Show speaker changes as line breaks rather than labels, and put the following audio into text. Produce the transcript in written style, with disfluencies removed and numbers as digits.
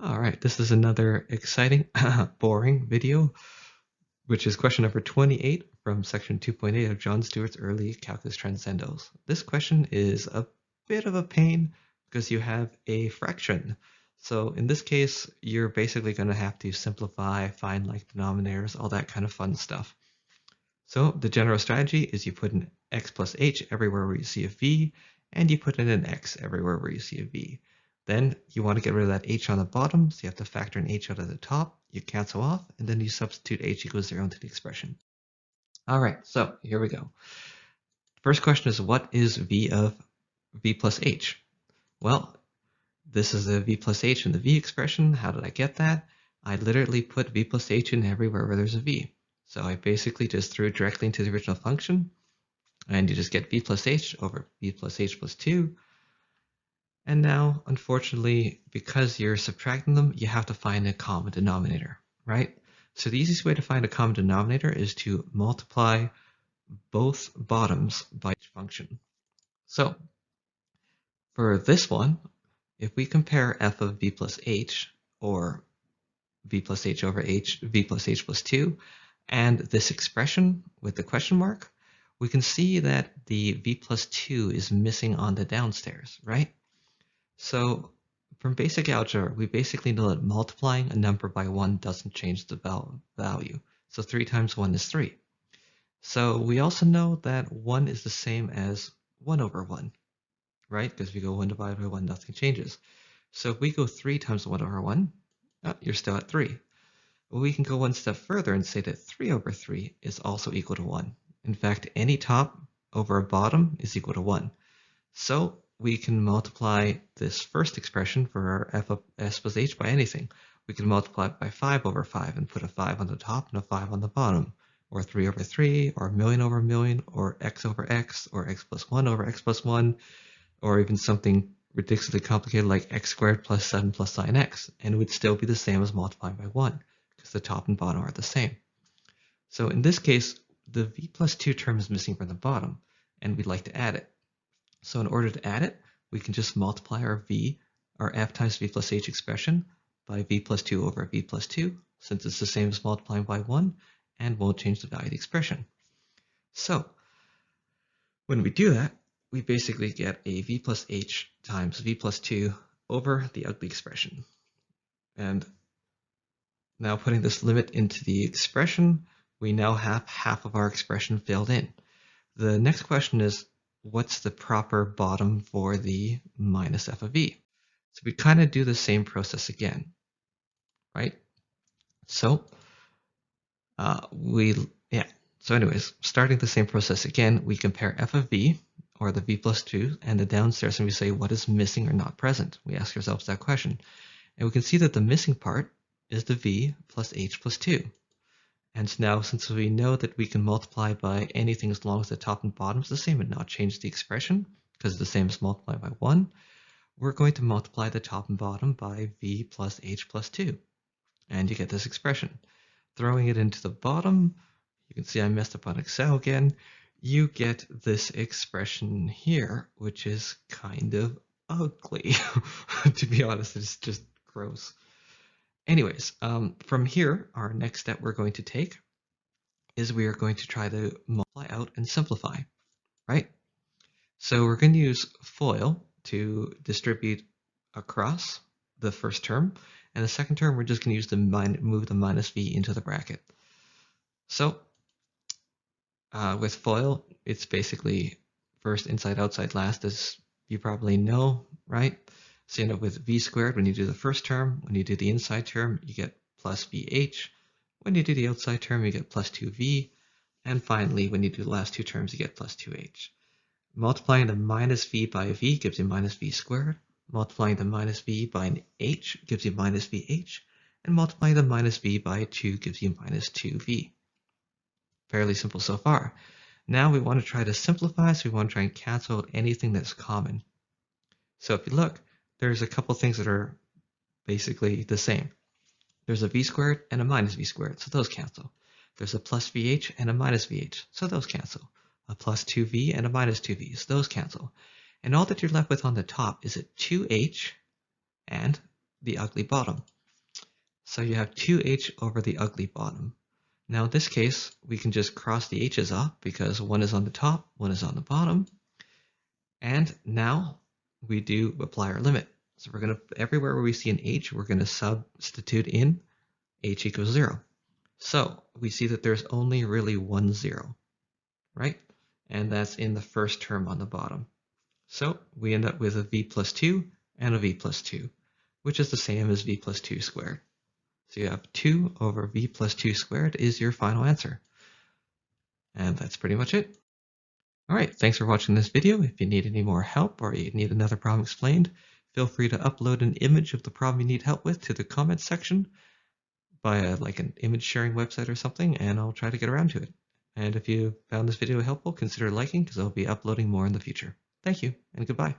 All right, this is another exciting, boring video, which is question number 28 from section 2.8 of John Stewart's early calculus transcendals. This question is a bit of a pain because you have a fraction. So in this case, you're basically going to have to simplify, find like denominators, all that kind of fun stuff. So the general strategy is you put an x plus h everywhere where you see a v, and you put in an x everywhere where you see a v. Then you want to get rid of that h on the bottom, so you have to factor an h out of the top, you cancel off, and then you substitute h equals 0 into the expression. All right, so here we go. First question is, what is v of v plus h? Well, this is the v plus h in the v expression. How did I get that? I literally put v plus h in everywhere where there's a v. So I basically just threw it directly into the original function, and you just get v plus h over v plus h plus 2. And now, unfortunately, because you're subtracting them, you have to find a common denominator, right? So the easiest way to find a common denominator is to multiply both bottoms by each function. So for this one, if we compare f of v plus h, or v plus h over h, v plus h plus 2, and this expression with the question mark, we can see that the v plus 2 is missing on the downstairs, right? So from basic algebra, we basically know that multiplying a number by 1 doesn't change the value. So 3 times 1 is 3. So we also know that 1 is the same as 1 over 1, right? Because if we go 1 divided by 1, nothing changes. So if we go 3 times 1 over 1, you're still at 3. Well, we can go one step further and say that 3 over 3 is also equal to 1. In fact, any top over a bottom is equal to 1. So we can multiply this first expression for our f of s plus h by anything. We can multiply it by 5 over 5 and put a 5 on the top and a 5 on the bottom, or 3 over 3, or a million over a million, or x over x, or x plus 1 over x plus 1, or even something ridiculously complicated like x squared plus 7 plus sine x, and it would still be the same as multiplying by 1, because the top and bottom are the same. So in this case, the v plus 2 term is missing from the bottom, and we'd like to add it. So in order to add it, we can just multiply our f times v plus h expression by v plus 2 over v plus 2, since it's the same as multiplying by 1, and won't change the value of the expression. So when we do that, we basically get a v plus h times v plus 2 over the ugly expression. And now putting this limit into the expression, we now have half of our expression filled in. The next question is, what's the proper bottom for the minus f of v? So we kind of do the same process again, right? So so anyways, starting the same process again, we compare f of v, or the v plus 2, and the downstairs, and we say what is missing or not present. We ask ourselves that question. And we can see that the missing part is the v plus h plus 2. And now, since we know that we can multiply by anything as long as the top and bottom is the same and not change the expression, because it's the same as multiplying by 1, we're going to multiply the top and bottom by v plus h plus 2. And you get this expression. Throwing it into the bottom, you can see I messed up on Excel again, you get this expression here, which is kind of ugly. To be honest, it's just gross. Anyways, from here, our next step we're going to take is we are going to try to multiply out and simplify, right? So we're going to use FOIL to distribute across the first term, and the second term we're just going to use move the minus v into the bracket. So with FOIL, it's basically first inside, outside, last, as you probably know, right? So you end up with v squared when you do the first term. When you do the inside term, you get plus vh. When you do the outside term, you get plus 2v. And finally, when you do the last two terms, you get plus 2h. Multiplying the minus v by v gives you minus v squared. Multiplying the minus v by an h gives you minus vh. And multiplying the minus v by 2 gives you minus 2v. Fairly simple so far. Now we want to try to simplify, so we want to try and cancel out anything that's common. So if you look, there's a couple things that are basically the same. There's a v squared and a minus v squared, so those cancel. There's a plus vh and a minus vh, so those cancel. A plus 2v and a minus 2v, so those cancel. And all that you're left with on the top is a 2h and the ugly bottom. So you have 2h over the ugly bottom. Now in this case, we can just cross the h's off because one is on the top, one is on the bottom. And now we do apply our limit. So we're going to, everywhere where we see an h, we're going to substitute in h equals 0. So we see that there's only really one 0, right? And that's in the first term on the bottom. So we end up with a v plus 2 and a v plus 2, which is the same as v plus 2 squared. So you have 2 over v plus 2 squared is your final answer. And that's pretty much it. All right, thanks for watching this video. If you need any more help or you need another problem explained, feel free to upload an image of the problem you need help with to the comments section via like an image sharing website or something, and I'll try to get around to it. And if you found this video helpful, consider liking because I'll be uploading more in the future. Thank you, and goodbye.